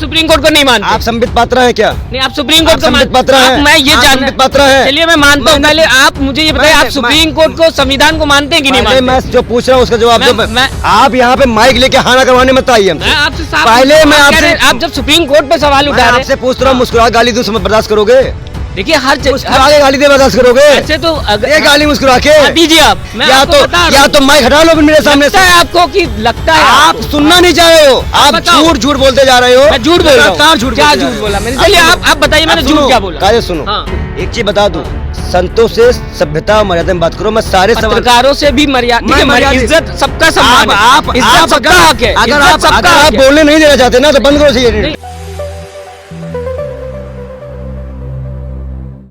Supreme court को नहीं मानते? आप संबित पात्रा है क्या? नहीं, आप सुप्रीम कोर्ट को संबित पात्रा है? मैं ये जानना, पात्रा है। चलिए मैं मानता हूँ, पहले आप मुझे ये बताइए, आप सुप्रीम कोर्ट को, संविधान को मानते हैं कि नहीं मानते? मैं जो पूछ रहा हूँ उसका जवाब दो। आप यहाँ पे माइक लेके हाना करवाने मत आइए। आपसे पहले मैं आपसे, आप जब सुप्रीम कोर्ट पे सवाल उठा रहे हैं, आपसे पूछ रहा हूँ, मुस्कुरा गाली दूं बर्दाश्त करोगे? देखिए हर गाली दे बर्दाश्त करोगे? ऐसे तो ये गाली मुस्कुरा के दीजिए आप, या तो माइक हटा लो मेरे सामने से। आपको कि लगता है आप सुनना नहीं चाह रहे हो, आप झूठ झूठ बोलते जा रहे हो। मैं झूठ बोल रहा हूँ? क्या झूठ बोला मैंने? चलिए आप बताइए मैंने झूठ क्या बोला? काहे सुनो, एक चीज बता दूं, संतों से सभ्यता और मर्यादा में बात करो। मैं सारे पत्रकारों से भी मर्यादा, इज्जत सबका सम्मान है, आप इज्जत सबका हक है। अगर आप बोलने नहीं देना चाहते ना तो बंद करो ये।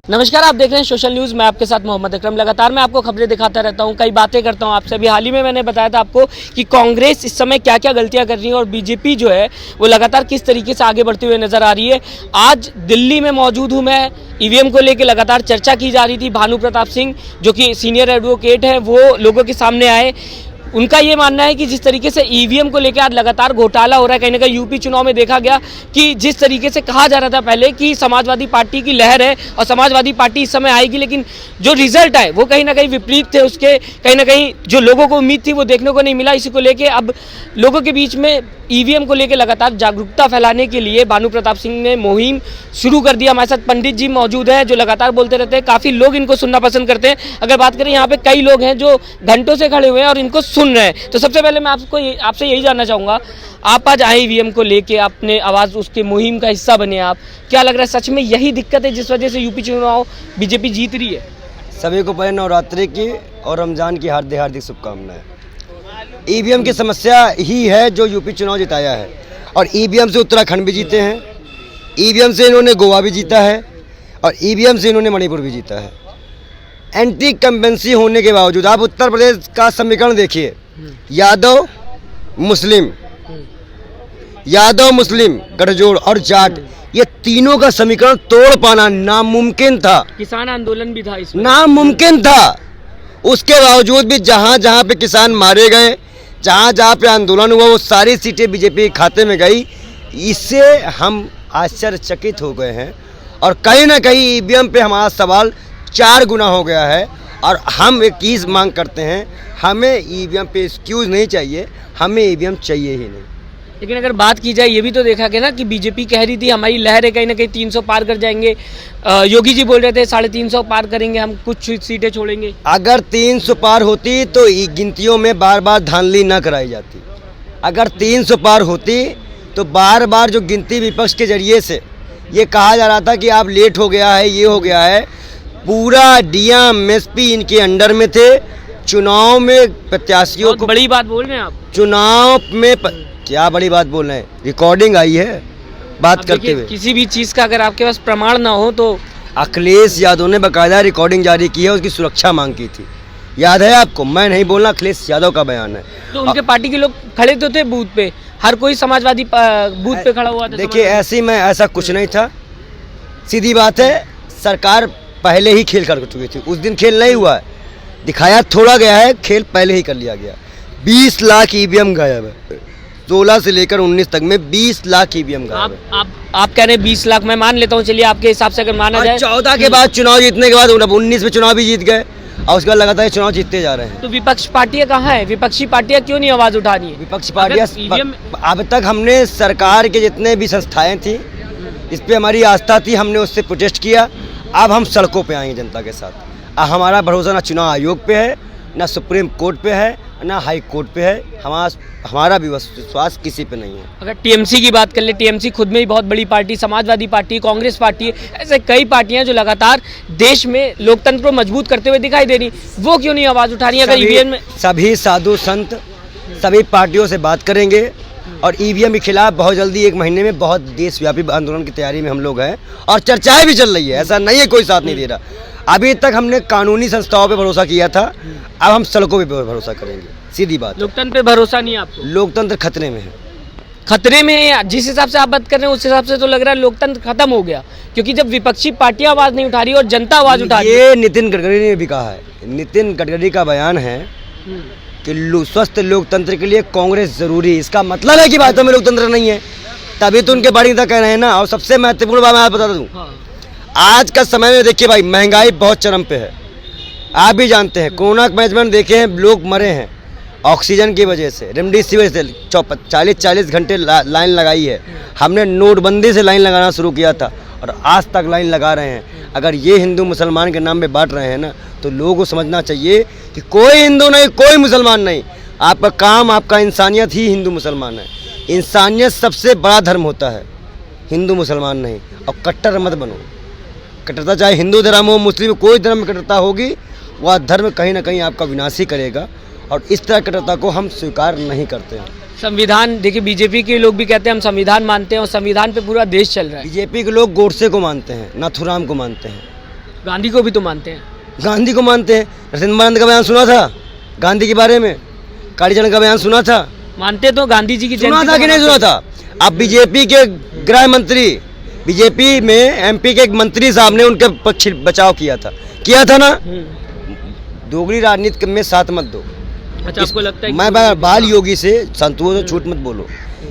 नमस्कार, आप देख रहे हैं सोशल न्यूज़। मैं आपके साथ मोहम्मद अकरम। लगातार मैं आपको खबरें दिखाता रहता हूं, कई बातें करता हूं आपसे। अभी हाल ही में मैंने बताया था आपको कि कांग्रेस इस समय क्या क्या गलतियां कर रही है और बीजेपी जो है वो लगातार किस तरीके से आगे बढ़ती हुई नजर आ रही है। आज दिल्ली में मौजूद हूं मैं। ईवीएम को लेकर लगातार चर्चा की जा रही थी। भानु प्रताप सिंह जो कि सीनियर एडवोकेट हैं, वो लोगों के सामने आए। उनका ये मानना है कि जिस तरीके से ईवीएम को लेकर आज लगातार घोटाला हो रहा है, कहीं ना कहीं यूपी चुनाव में देखा गया कि जिस तरीके से कहा जा रहा था पहले कि समाजवादी पार्टी की लहर है और समाजवादी पार्टी इस समय आएगी, लेकिन जो रिजल्ट आए वो कहीं ना कहीं विपरीत थे उसके। कहीं ना कहीं जो लोगों को उम्मीद थी वो देखने को नहीं मिला। इसी को लेकर अब लोगों के बीच में ईवीएम को लेकर लगातार जागरूकता फैलाने के लिए भानु प्रताप सिंह ने मुहिम शुरू कर दिया। हमारे साथ पंडित जी मौजूद हैं जो लगातार बोलते रहते हैं, काफ़ी लोग इनको सुनना पसंद करते हैं। अगर बात करें यहाँ पे कई लोग हैं जो घंटों से खड़े हुए हैं और इनको सुन रहे हैं। तो सबसे पहले मैं आपसे यही जानना चाहूँगा, आप आज आए ईवीएम को लेके, अपने आवाज़ उसके मुहिम का हिस्सा बने आप, क्या लग रहा है सच में यही दिक्कत है जिस वजह से यूपी चुनाव बीजेपी जीत रही है? सभी को पहले नवरात्रि की और रमजान की हार्दिक हार्दिक शुभकामनाएं। ईवीएम की समस्या ही है जो यूपी चुनाव जिताया है, और ईवीएम से उत्तराखंड भी जीते हैं, ईवीएम से इन्होंने गोवा भी जीता है, और ईवीएम से इन्होंने मणिपुर भी जीता है। एंटी कंपेंसी होने के बावजूद आप उत्तर प्रदेश का समीकरण देखिए, यादव मुस्लिम, गठजोड़ और जाट, ये तीनों का समीकरण तोड़ पाना नामुमकिन था। किसान आंदोलन भी था इसमें, नामुमकिन था। उसके बावजूद भी जहाँ जहाँ पे किसान मारे गए, जहाँ जहाँ पे आंदोलन हुआ, वो सारी सीटें बीजेपी के खाते में गई। इससे हम आश्चर्यचकित हो गए हैं और कहीं ना कहीं ईवीएम पे हमारा सवाल 4 गुना हो गया है। और हम एक चीज़ मांग करते हैं, हमें ईवीएम पे एक्सक्यूज़ नहीं चाहिए, हमें ईवीएम चाहिए ही नहीं। लेकिन अगर बात की जाए, ये भी तो देखा गया ना कि बीजेपी कह रही थी हमारी लहर है, कहीं ना कहीं 300 पार कर जाएंगे। योगी जी बोल रहे थे 350 पार करेंगे, हम कुछ सीटें छोड़ेंगे। अगर 300 पार होती तो गिनतियों में बार बार धांधली न कराई जाती। अगर 300 पार होती तो बार बार जो गिनती विपक्ष के जरिए से ये कहा जा रहा था कि आप लेट हो गया है, ये हो गया है, पूरा डीएम एसपी इनके अंडर में थे। चुनाव में प्रत्याशियों को, बड़ी बात बोल रहे हैं आप, चुनाव में क्या बड़ी बात बोल रहे हैं? रिकॉर्डिंग आई है बात करते हुए। किसी भी चीज़ का अगर आपके पास प्रमाण ना हो तो अखिलेश यादव ने बाकायदा रिकॉर्डिंग जारी की है, उसकी सुरक्षा मांग की थी। याद है आपको? मैं नहीं बोलना, अखिलेश यादव का बयान है। तो उनके पार्टी के लोग खड़े तो थे बूथ पे, हर कोई समाजवादी बूथ पे खड़ा हुआ था। देखिए ऐसा कुछ नहीं था। सीधी बात है, सरकार पहले ही खेल कर चुकी थी। उस दिन खेल नहीं हुआ है, दिखाया थोड़ा गया है, खेल पहले ही कर लिया गया। 20 लाख ईवीएम गायब है, 16 से लेकर 19 तक में 20 लाख ईवीएम गायब है। आप कह रहे हैं 20 लाख, मैं मान लेता हूँ, चलिए आपके हिसाब से अगर माना जाए 14 के बाद चुनाव जीतने के बाद 19 में चुनाव भी जीत गए और उसके बाद लगातार चुनाव जीतते जा रहे हैं। तो विपक्ष पार्टियां कहाँ है? विपक्षी पार्टियां क्यों नहीं आवाज उठा रही है? विपक्षी पार्टियां अब तक, हमने सरकार के जितने भी संस्थाएं थी इस पे हमारी आस्था थी, हमने उससे प्रोटेस्ट किया। अब हम सड़कों पे आएंगे जनता के साथ। अब हमारा भरोसा ना चुनाव आयोग पे है, ना सुप्रीम कोर्ट पे है, ना हाई कोर्ट पे है। हमारा भी विश्वास किसी पे नहीं है। अगर टीएमसी की बात कर ले, टीएमसी खुद में ही बहुत बड़ी party, Samajwadi party, Congress party, ऐसे कई पार्टियां जो लगातार देश में लोकतंत्र को मजबूत करते हुए दिखाई दे रही, वो क्यों नहीं आवाज उठा रही? अगर ईवीएम में सभी साधु संत सभी पार्टियों से बात करेंगे और ईवीएम के खिलाफ बहुत जल्दी 1 महीने में बहुत देशव्यापी आंदोलन की तैयारी में हम लोग हैं और चर्चाएं भी चल रही है। ऐसा नहीं है कोई साथ नहीं दे रहा। अभी तक हमने कानूनी संस्थाओं पे भरोसा किया था, अब हम सड़कों पे भरोसा करेंगे। सीधी बात। लोकतंत्र पे भरोसा नहीं है आपको? लोकतंत्र खतरे में है। खतरे में है? जिस हिसाब से आप बात कर रहे हैं उस हिसाब से तो लग रहा है लोकतंत्र खत्म हो गया, क्योंकि जब विपक्षी पार्टियां आवाज नहीं उठा रही और जनता आवाज उठा रही है। ये नितिन गडकरी ने भी कहा है, नितिन गडकरी का बयान है कि स्वस्थ लोकतंत्र के लिए कांग्रेस जरूरी है। इसका मतलब है कि भारत में लोकतंत्र नहीं है। तभी तो उनके बारे में कह रहे हैं ना। और सबसे महत्वपूर्ण बात मैं आप बता दूं, हाँ। आज का समय में देखिए भाई, महंगाई बहुत चरम पे है। आप भी जानते हैं, कोरोना के मैनेजमेंट देखे हैं, लोग मरे हैं ऑक्सीजन की वजह से, रेमडेसिविर से 40 घंटे लाइन लगाई है। हमने नोटबंदी से लाइन लगाना शुरू किया था और आज तक लाइन लगा रहे हैं। अगर ये हिंदू मुसलमान के नाम पे बांट रहे हैं ना, तो लोगों को समझना चाहिए कि कोई हिंदू नहीं, कोई मुसलमान नहीं, आपका काम, आपका इंसानियत ही हिंदू मुसलमान है। इंसानियत सबसे बड़ा धर्म होता है, हिंदू मुसलमान नहीं। और कट्टर मत बनो। कट्टरता चाहे हिंदू धर्म हो, मुस्लिम, कोई धर्म में कट्टरता होगी, वह धर्म कहीं ना कहीं आपका विनाश ही करेगा। और इस तरह कट्टरता को हम स्वीकार नहीं करते हैं। संविधान देखिए, बीजेपी के लोग भी कहते हैं हम संविधान मानते हैं और संविधान पे पूरा देश चल रहा है। बीजेपी के लोग गोडसे को मानते हैं, नाथुराम को मानते हैं, गांधी को भी तो मानते हैं। गांधी को मानते हैं। नरसिम्हानंद का बयान सुना था गांधी के बारे में? कालीचरण का बयान सुना था? मानते तो गांधी जी की सुना जयंती था को कि नहीं सुना था? अब बीजेपी के गृह मंत्री, बीजेपी में एमपी के एक मंत्री साहब ने उनके पक्ष बचाव किया था ना। दोगली राजनीति में साथ मत दो। अच्छा, आपको लगता है कि मैं बाल योगी से संतोष, झूठ मत बोलो।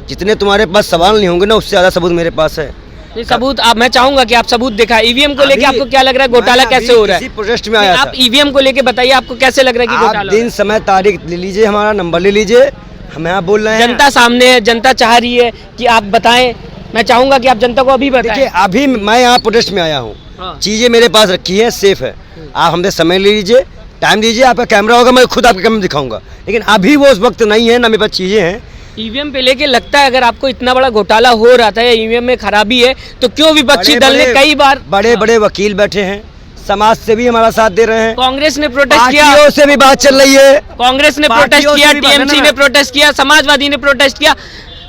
जितने तुम्हारे पास सवाल नहीं होंगे ना, उससे ज्यादा सबूत मेरे पास है। नहीं, सबूत आप, मैं चाहूंगा कि आप सबूत दिखाएं। ईवीएम को लेके आपको क्या लग रहा है, घोटाला कैसे हो रहा है? प्रोटेस्ट में आया था। आप ईवीएम को लेके बताइए, आपको कैसे लग रहा है कि घोटाला? दिन, समय, तारीख ले लीजिए, हमारा नंबर ले लीजिए, हम यहाँ बोल रहे हैं। जनता सामने है, जनता चाह रही है कि आप बताएं। मैं चाहूंगा कि आप जनता को अभी बताएं। अभी मैं यहाँ प्रोटेस्ट में आया हूँ, हाँ। चीजें मेरे पास रखी है, सेफ है। आप हमसे समय ले लीजिए, टाइम दीजिए, आपका कैमरा होगा, मैं खुद आपके कैमरे में दिखाऊंगा। लेकिन अभी वो उस वक्त नहीं है ना, मेरे पास चीजें हैं। ईवीएम पे लेके लगता है, अगर आपको इतना बड़ा घोटाला हो रहा था या ईवीएम में खराबी है, तो क्यों विपक्षी दल ने कई बार बड़े बड़े वकील बैठे हैं, समाज से भी हमारा साथ दे रहे हैं, कांग्रेस ने प्रोटेस्ट किया, पार्टियों से भी बात चल रही है, कांग्रेस ने प्रोटेस्ट किया, टीएमसी ने प्रोटेस्ट किया, समाजवादी ने प्रोटेस्ट किया।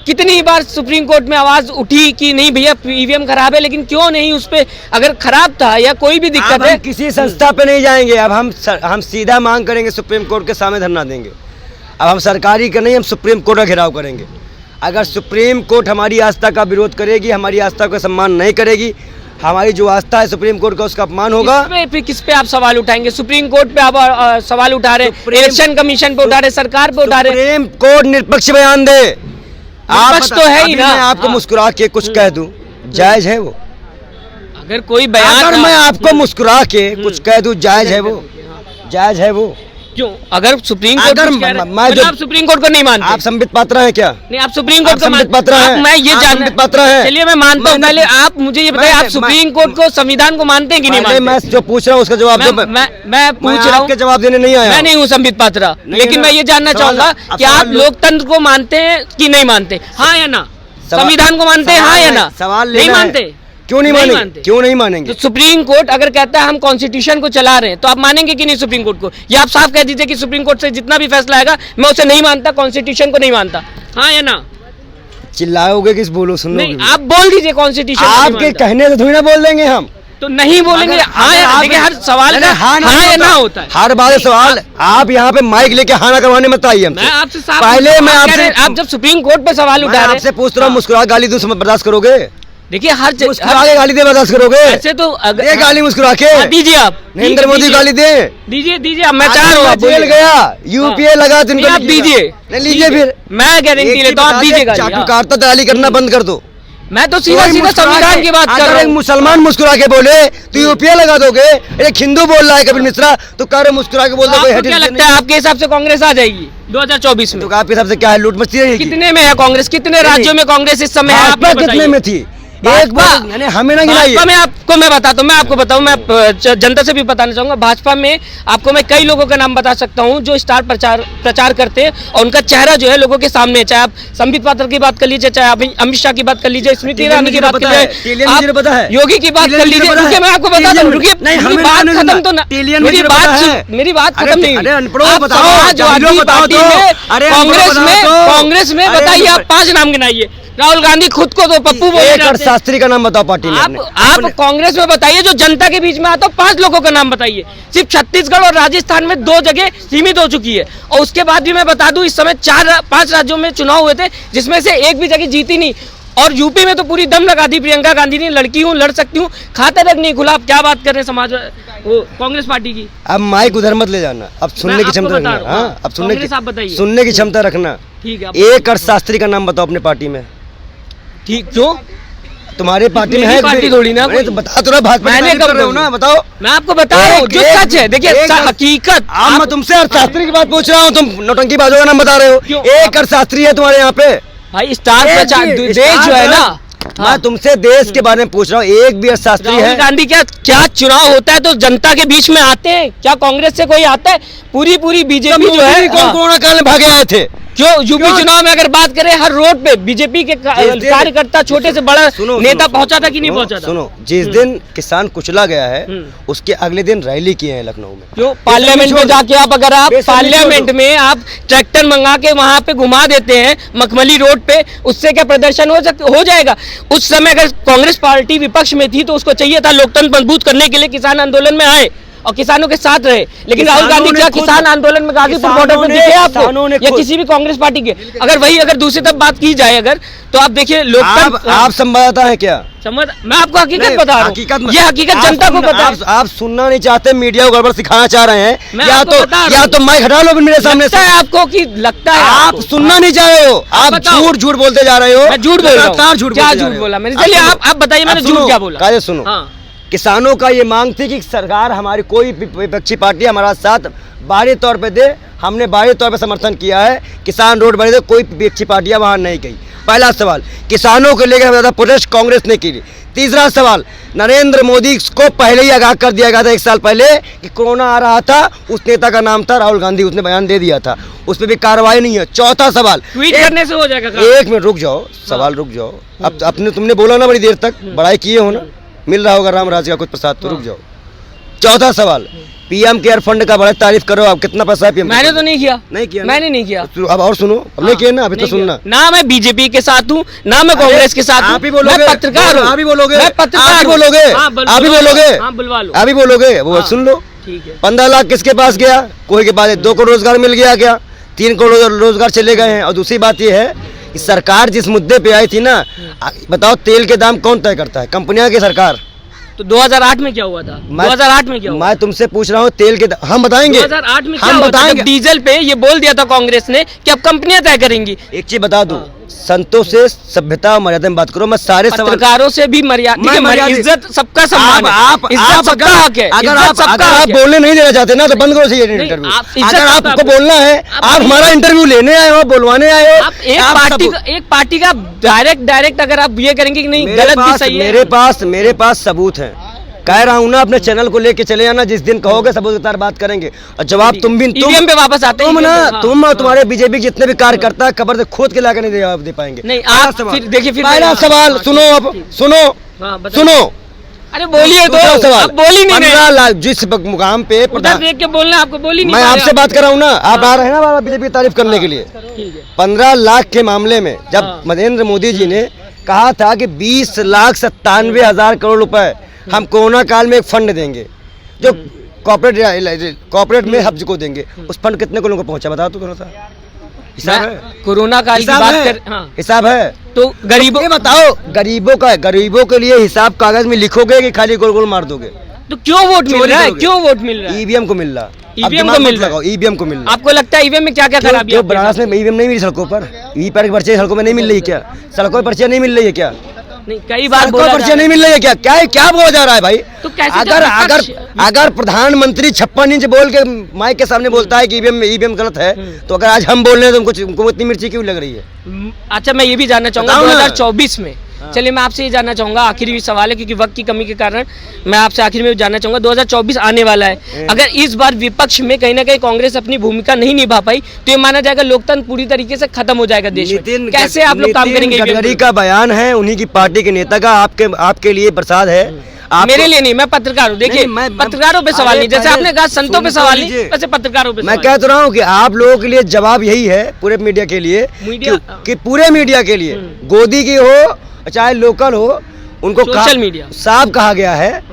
कितनी बार सुप्रीम कोर्ट में आवाज उठी कि नहीं भैया ईवीएम खराब है, लेकिन क्यों नहीं उस पे, अगर खराब था या कोई भी दिक्कत है, किसी संस्था पे नहीं जाएंगे। अब हम सीधा मांग करेंगे, सुप्रीम कोर्ट के सामने धरना देंगे। अब हम सरकारी का नहीं, हम सुप्रीम कोर्ट का घेराव करेंगे। अगर सुप्रीम कोर्ट हमारी आस्था का विरोध करेगी, हमारी आस्था का सम्मान नहीं करेगी, हमारी जो आस्था है सुप्रीम कोर्ट का, उसका अपमान होगा। किस पे आप सवाल उठाएंगे? सुप्रीम कोर्ट पे आप सवाल उठा रहे, इलेक्शन कमीशन पे उठा रहे, सरकार पे उठा रहे। सुप्रीम कोर्ट निष्पक्ष बयान दे। आप तो है ही ना। मैं आपको मुस्कुरा के कुछ कह दूं, जायज है वो? अगर कोई बयान, अगर मैं आपको मुस्कुरा के कुछ कह दूं, जायज है वो? जायज है वो? क्यों? अगर सुप्रीम कोर्ट आप सुप्रीम कोर्ट को नहीं मानते? आप संबित पात्र हैं क्या? नहीं, आप सुप्रीम कोर्ट को संबित पात्र हैं? मैं ये जानना पात्र है। चलिए मैं मानता हूँ, पहले आप मुझे ये बताइए, आप सुप्रीम कोर्ट को, संविधान को मानते हैं कि नहीं मानते? मैं जो पूछ रहा हूँ उसका जवाब दो। मैं पूछ रहा हूँ, जवाब देने नहीं आया। मैं नहीं हूँ संबित पात्र, लेकिन मैं ये जानना चाहूंगा कि आप लोकतंत्र को मानते हैं कि नहीं मानते? हाँ या ना? संविधान को मानते हैं, हाँ या ना? सवाल नहीं मानते? क्यों नहीं मानेंगे? क्यों नहीं मानेंगे? तो सुप्रीम कोर्ट अगर कहता है हम कॉन्स्टिट्यूशन को चला रहे हैं, तो आप मानेंगे कि नहीं सुप्रीम कोर्ट को? या आप साफ कह दीजिए कि सुप्रीम कोर्ट से जितना भी फैसला आएगा मैं उसे नहीं मानता, कॉन्स्टिट्यूशन को नहीं मानता, हाँ या ना? चिल्लाओगे किस? बोलो, सुन नहीं, आप बोल दीजिए कॉन्स्टिट्यूशन। आपके कहने से थोड़ी ना बोल देंगे हम, तो नहीं बोलेंगे। हाँ, देखिए हर सवाल का हाँ या ना होता है। हर बार सवाल आप यहाँ पे माइक लेके हाँ ना करवाने मत आइए। मैं आपसे पहले मैं आपसे, आप जब सुप्रीम कोर्ट पे सवाल उठा रहे हैं, आपसे पूछ रहा हूँ, मुस्कुरा गाली दूं बर्दाश्त करोगे? देखिए हर गाली दे बर्दाश्त करोगे? ऐसे तो ये गाली मुस्कुरा के दीजिए, आप नरेंद्र मोदी गाली दे दीजिए। अब मैं चाह रहा हूँ, जेल गया, यूपीए लगा, तुमको आप दीजिए, लीजिए। फिर मैं गारंटी लेता हूँ, आप दीजिएगा। चाटुकारता दलाली करना बंद कर दो। मैं तो सीधा संविधान की बात कर रहा हूँ। एक मुसलमान मुस्कुरा के बोले तो यूपीए लगा दोगे, एक हिंदू बोल रहा है कपिल मिश्रा तो कह रहे मुस्कुरा के बोल दो। क्या लगता है आपके हिसाब से कांग्रेस आ जाएगी 2024 में? तो आपके हिसाब से क्या है, लूट मस्ती रहेगी? कितने में है कांग्रेस? कितने राज्यों में कांग्रेस इस समय है? कितने में थी? एक बार हमें ना गिनाइए। में आपको मैं बताता हूँ, मैं आपको बताऊँ, मैं जनता से भी बताना चाहूंगा। भाजपा में आपको मैं कई लोगों का नाम बता सकता हूँ जो स्टार प्रचार करते हैं और उनका चेहरा जो है लोगों के सामने है। चाहे आप संबित पात्र की बात कर लीजिए, चाहे आप अमित शाह की बात कर लीजिए, स्मृति ईरानी की बात कर लीजिए, आप योगी की बात कर लीजिए। रुकिए, मैं आपको बताता हूँ, रुकिए, मेरी बात खत्म तो ना, मेरी बात खत्म नहीं। कांग्रेस में बताइए, आप 5 नाम गिनाइए। राहुल गांधी खुद को तो पप्पू बोले, शास्त्री का नाम बताओ पार्टी में। आप कांग्रेस में बताइए जो जनता के बीच में आता हो, 5 लोगों का नाम बताइए। सिर्फ छत्तीसगढ़ और राजस्थान में 2 जगह सीमित हो चुकी है, और उसके बाद भी मैं बता दूं इस समय 4-5 राज्यों में चुनाव हुए थे जिसमें से एक भी जगह जीती नहीं। और यूपी में तो पूरी दम लगा दी प्रियंका गांधी ने, लड़की हूँ, लड़ सकती हूँ, खाता तक नहीं खुला। आप क्या बात कर रहे हैं समाज वो कांग्रेस पार्टी की? अब माइक उधर मत ले जाना, अब सुनने की क्षमता रखना। हाँ, अब सुनने की क्षमता रखना। ठीक है। एक अर्थशास्त्री का नाम बताओ अपने पार्टी में। ठीक, क्यों? तुम्हारी पार्टी में मेरी है पार्टी थोड़ी ना अरे तो कोई। बता तो रहा, भाजपा की मैंने तारीफ कब कर रहे हो बोली? ना, बताओ। मैं आपको बता रहा हूँ जो सच है। देखिए हकीकत आप मैं तुमसे अर्थशास्त्री की बात पूछ रहा हूँ, तुम नौटंकी बाजों का नाम बता रहे हो। क्यों? एक अर्थशास्त्री है तुम्हारे यहाँ पे, भाई स्टार एक प्रचार भी देश जो है ना, मैं तुमसे देश के बारे में पूछ रहा हूँ, एक भी अर्थशास्त्री राहुल है? गांधी क्या क्या चुनाव होता है तो जनता के बीच में आते हैं? क्या कांग्रेस से कोई आता है? पूरी बीजेपी जो है, कौन कोरोना काल में भागे आए थे? क्यों यूपी चुनाव में अगर बात करें, हर रोड पे बीजेपी के कार्यकर्ता छोटे से बड़ा नेता पहुंचा था कि नहीं पहुंचा था? सुनो, जिस दिन किसान कुचला गया है उसके अगले दिन रैली किए हैं लखनऊ में। क्यों? पार्लियामेंट में जाके आप अगर आप पार्लियामेंट में आप ट्रैक्टर मंगा के वहां पे घुमा देते हैं मखमली रोड पे, उससे क्या प्रदर्शन हो जाएगा? उस समय अगर कांग्रेस पार्टी विपक्ष में थी तो उसको चाहिए था लोकतंत्र मजबूत करने के लिए किसान आंदोलन में आए और किसानों के साथ रहे। लेकिन राहुल गांधी क्या किसान आंदोलन में गाजीपुर बॉर्डर पे दिखे आपको या किसी भी कांग्रेस पार्टी के? अगर दूसरी तरफ बात की जाए अगर, तो आप देखिए लोकतंत्र, आप संवाददाता है क्या? समझ, मैं आपको हकीकत बता रहा हूँ, ये हकीकत जनता को पता है। आप सुनना नहीं चाहते, मीडिया को गड़बड़ सिखाना चाह रहे हैं, मैं या आपको बता रहा हूँ। तो माइक हटा लो मेरे सामने से। लगता है आपको कि लगता है आप सुनना नहीं चाह रहे हो, आप झूठ बोलते जा रहे हो। मैं झूठ बोल रहा हूँ? लगातार झूठ क्या बोलते जा झूठ रहे हो। बोला मैंने? चलिए आप बताइए मैंने झूठ क्या बोला? कायदे सुनो, हाँ। किसानों का ये मांग थी कि सरकार हमारी कोई विपक्षी पार्टी हमारा साथ बाहरी तौर पे दे। हमने बाहरी तौर पे समर्थन किया है, किसान रोड बने थे, कोई विपक्षी पार्टियां वहां नहीं गई। पहला सवाल, किसानों को लेकर ज्यादा प्रोटेस्ट कांग्रेस ने की। तीसरा सवाल, नरेंद्र मोदी को पहले ही आगाह कर दिया गया था 1 साल पहले कि कोरोना आ रहा था, उस नेता का नाम था राहुल गांधी, उसने बयान दे दिया था, उस पर भी कार्रवाई नहीं है। चौथा सवाल, ट्वीट करने से हो जाएगा? एक मिनट रुक जाओ, सवाल रुक जाओ। अब अपने तुमने बोला ना बड़ी देर तक, बड़ाई किए हो ना, मिल रहा होगा रामराज का कुछ प्रसाद, तो रुक जाओ। चौथा सवाल, पीएम केयर फंड का बड़ा तारीफ करो आप, कितना पैसा है पीएम? मैंने तो नहीं किया। नहीं किया? मैंने नहीं किया। तो अब और सुनो, अब नहीं किया ना, अभी तो सुनना। ना मैं बीजेपी के साथ हूँ, ना मैं कांग्रेस के साथ हूँ। आप ही बोलोगे, मैं पत्रकार हूँ। आप ही बोलोगे, मैं पत्रकार आप ही बोलोगे, आप ही बोलोगे, हाँ बुलवा लो, आप ही बोलोगे, वो सुन लो। ठीक है। 15 लाख किसके पास गया? कोई के पास 2 करोड़ रोजगार मिल गया क्या? 3 करोड़ रोजगार चले गए हैं। और दूसरी बात ये है कि सरकार जिस मुद्दे पे आई थी ना, बताओ तेल के दाम कौन तय करता है? कंपनियां की सरकार। तो 2008 में क्या हुआ था? 2008 में क्या हुआ? मैं तुमसे पूछ रहा हूँ, तेल के हम बताएंगे 2008 में क्या हम हुआ था? बताएंगे। जब डीजल पे ये बोल दिया था कांग्रेस ने कि अब कंपनियां तय करेंगी। एक चीज बता दूं, संतों से सभ्यता और मर्यादा में बात करो। मैं सारे सवाल, पत्रकारों से भी मर्यादा, इज्जत सबका सम्मान है, आप इज्जत सबका हक है। अगर आप बोलने नहीं देना चाहते ना तो बंद करो ये इंटरव्यू। अगर आपको बोलना है, आप हमारा इंटरव्यू लेने आए हो, बुलवाने आए हो। आप एक पार्टी का डायरेक्ट अगर आप ये करेंगे कि नहीं गलत भी सही है। मेरे पास सबूत है, कह रहा हूँ ना, अपने चैनल को लेके चले जाना, जिस दिन कहोगे सबूत के साथ बात करेंगे। और जवाब तुम ईवीएम पे वापस आते हैं। तुम और तुम्हारे बीजेपी जितने भी कार्यकर्ता कब्र से खोद के लाकर नहीं जवाब दे पाएंगे। नहीं आप फिर देखिए, फिर पहला सवाल सुनो, अब सुनो। अरे बोलिए तो, आप बोल ही नहीं रहे। 15 लाख जिस मुकाम पे उधर देख के बोलना, आपको बोल ही नहीं। मैं आपसे बात कर रहा हूँ ना, आप आ रहे हैं ना बीजेपी की तारीफ करने के लिए। 15 लाख के मामले में जब नरेंद्र मोदी जी ने कहा था कि 20,97,000 करोड़ रुपए हम कोरोना काल में एक फंड देंगे जो कॉर्पोरेट में हब्ज को देंगे, उस फंड कितने को लोगों को पहुंचा बताओ तो थोड़ा सा हिसाब है? कोरोना काल की बात कर, हिसाब है तो गरीबों, ये बताओ, गरीबों के लिए हिसाब कागज में लिखोगे कि खाली गोल गोल मार दोगे? तो क्यों वोट मिल रहा है? क्यों वोट मिल रहा है? ईवीएम को मिल रहा, ईवीएम को मिल रहा है, ईवीएम को मिल रहा। आपको लगता है ईवीएम में क्या क्या खराबी है? बनारस में ईवीएम नहीं मिली सड़कों पर, ईवीएम पर्ची सड़कों में नहीं मिल रही क्या? सड़कों पर पर्चियां नहीं मिल रही है क्या? नहीं, कई बार पर्चियां नहीं मिल रही है क्या? क्या बोला जा रहा है भाई? तो कैसे अगर प्रधानमंत्री 56 इंच बोल के माइक के सामने बोलता है कि ईवीएम गलत है, तो अगर आज हम बोल रहे हैं तो उनको इतनी मिर्ची क्यों लग रही है? अच्छा, मैं ये भी जानना चाहूंगा 2024 में, चलिए मैं आपसे ये जानना चाहूंगा, आखिरी सवाल है क्योंकि वक्त की कमी के कारण मैं आपसे आखिर में जानना चाहूंगा, 2024 आने वाला है, अगर इस बार विपक्ष में कहीं ना कहीं कांग्रेस अपनी भूमिका नहीं निभा पाई तो ये माना जाएगा लोकतंत्र पूरी तरीके से खत्म हो जाएगा देश में। कैसे आप लोग काम करेंगे? गडकरी का बयान है, उन्हीं की पार्टी के नेता का, आपके लिए प्रसाद है, मेरे लिए नहीं। मैं पत्रकार हूँ, देखिए पत्रकारों पे सवाल नहीं, जैसे आपने कहा संतों पे सवाल नहीं, वैसे पत्रकारों पे मैं कह तो रहा हूँ कि आप लोगों के लिए जवाब यही है, पूरे मीडिया के लिए, कि पूरे मीडिया के लिए, गोदी की हो चाहे लोकल हो, उनको सोशल मीडिया साफ कहा गया है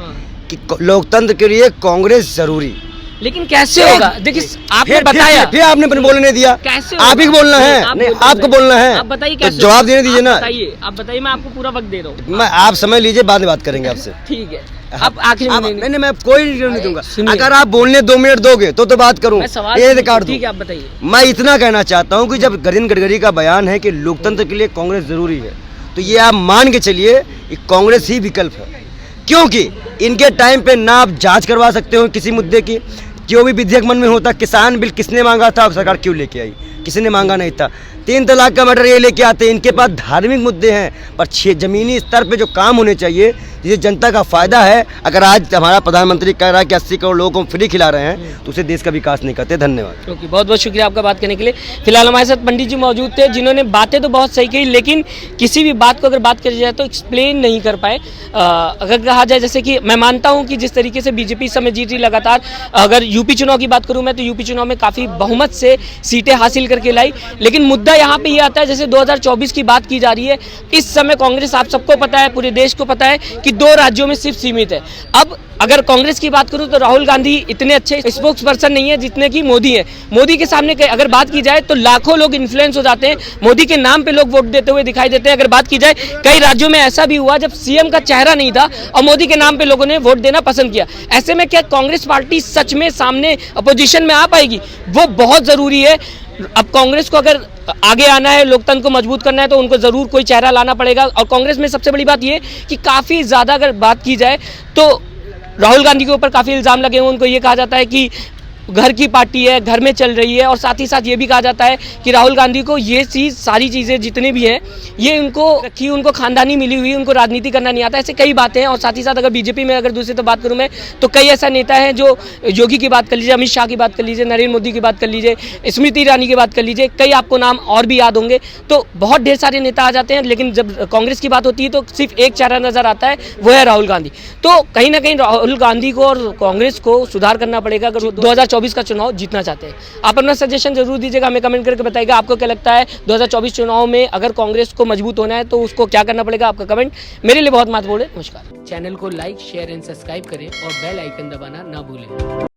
कि लोकतंत्र के लिए कांग्रेस जरूरी। लेकिन कैसे होगा? देखिए आपने बताया, फिर आपने बोलने नहीं दिया। कैसे आप ही बोलना है? नहीं, आपको बोलना है। आप बताइए तो जवाब देने दीजिए ना। आप बताइए, मैं आपको पूरा वक्त दे रहा हूँ। मैं आप समय लीजिए, बाद में बात करेंगे आपसे। ठीक है, आप आखिर में मैं कोई नहीं दूंगा। अगर आप बोलने 2 मिनट दोगे तो बात करूँ, ये रिकॉर्ड। ठीक है, आप बताइए। मैं इतना कहना चाहता हूँ कि जब नरेंद्र गडकरी का बयान है कि लोकतंत्र के लिए कांग्रेस जरूरी है, तो ये आप मान के चलिए कि कांग्रेस ही विकल्प है, क्योंकि इनके टाइम पे ना आप जांच करवा सकते हो किसी मुद्दे की, जो भी विधेयक मन में होता, किसान बिल किसने मांगा था और सरकार क्यों लेके आई, किसी ने मांगा नहीं था। 3 तलाक का मैटर ये लेके आते हैं, इनके पास धार्मिक मुद्दे हैं, पर जमीनी स्तर पे जो काम होने चाहिए जिसे जनता का फायदा है, अगर आज हमारा प्रधानमंत्री कह रहा है कि 80 करोड़ लोगों को हम फ्री खिला रहे हैं, तो उसे देश का विकास नहीं करते। धन्यवाद। ओके, बहुत बहुत शुक्रिया आपका बात करने के लिए। फिलहाल हमारे साथ पंडित जी मौजूद थे, जिन्होंने बातें तो बहुत सही कही, लेकिन किसी भी बात को अगर बात करी जाए तो एक्सप्लेन नहीं कर पाए। अगर कहा जाए, जैसे कि मैं मानता हूं कि जिस तरीके से बीजेपी इस समय जीत रही लगातार, अगर यूपी चुनाव की बात करूं मैं, तो यूपी चुनाव में काफ़ी बहुमत से सीटें हासिल करके लाई, लेकिन मुद्दा यहाँ पे ये आता है, जैसे 2024 की बात की जा रही है, इस समय कांग्रेस, आप सबको पता है, पूरे देश को पता है कि 2 राज्यों में सिर्फ सीमित है। अब अगर कांग्रेस की बात करूं तो राहुल गांधी इतने अच्छे स्पोक्स पर्सन नहीं है जितने कि मोदी है। मोदी के सामने अगर बात की जाए तो लाखों लोग इन्फ्लुएंस हो जाते हैं, मोदी के नाम पे लोग वोट देते हुए दिखाई देते हैं। अगर बात की जाए, कई राज्यों में ऐसा भी हुआ जब सीएम का चेहरा नहीं था और मोदी के नाम पे लोगों ने वोट देना पसंद किया। ऐसे में क्या कांग्रेस पार्टी सच में सामने अपोजिशन में आ पाएगी? वो बहुत जरूरी है। अब कांग्रेस को अगर आगे आना है, लोकतंत्र को मजबूत करना है, तो उनको जरूर कोई चेहरा लाना पड़ेगा। और कांग्रेस में सबसे बड़ी बात यह कि काफी ज्यादा अगर बात की जाए तो राहुल गांधी के ऊपर काफी इल्जाम लगे हुए। उनको ये कहा जाता है कि घर की पार्टी है, घर में चल रही है, और साथ ही साथ ये भी कहा जाता है कि राहुल गांधी को ये चीज़, सारी चीज़ें जितने भी हैं, ये उनको रखी, उनको खानदानी मिली हुई, उनको राजनीति करना नहीं आता। ऐसे कई बातें हैं। और साथ ही साथ अगर बीजेपी में अगर दूसरी तो बात करूं मैं, तो कई ऐसा नेता है जो योगी की बात कर लीजिए, अमित शाह की बात कर लीजिए, नरेंद्र मोदी की बात कर लीजिए, स्मृति ईरानी की बात कर लीजिए, कई आपको नाम और भी याद होंगे। तो बहुत ढेर सारे नेता आ जाते हैं, लेकिन जब कांग्रेस की बात होती है तो सिर्फ एक चेहरा नजर आता है, वो है राहुल गांधी। तो कहीं ना कहीं राहुल गांधी को और कांग्रेस को सुधार करना पड़ेगा अगर 2024 का चुनाव जीतना चाहते हैं। आप अपना सजेशन जरूर दीजिएगा, हमें कमेंट करके बताइएगा आपको क्या लगता है 2024 चुनाव में अगर कांग्रेस को मजबूत होना है तो उसको क्या करना पड़ेगा। आपका कमेंट मेरे लिए बहुत महत्वपूर्ण है। नमस्कार। चैनल को लाइक, शेयर एंड सब्सक्राइब करें और बेल आइकन दबाना ना भूलें।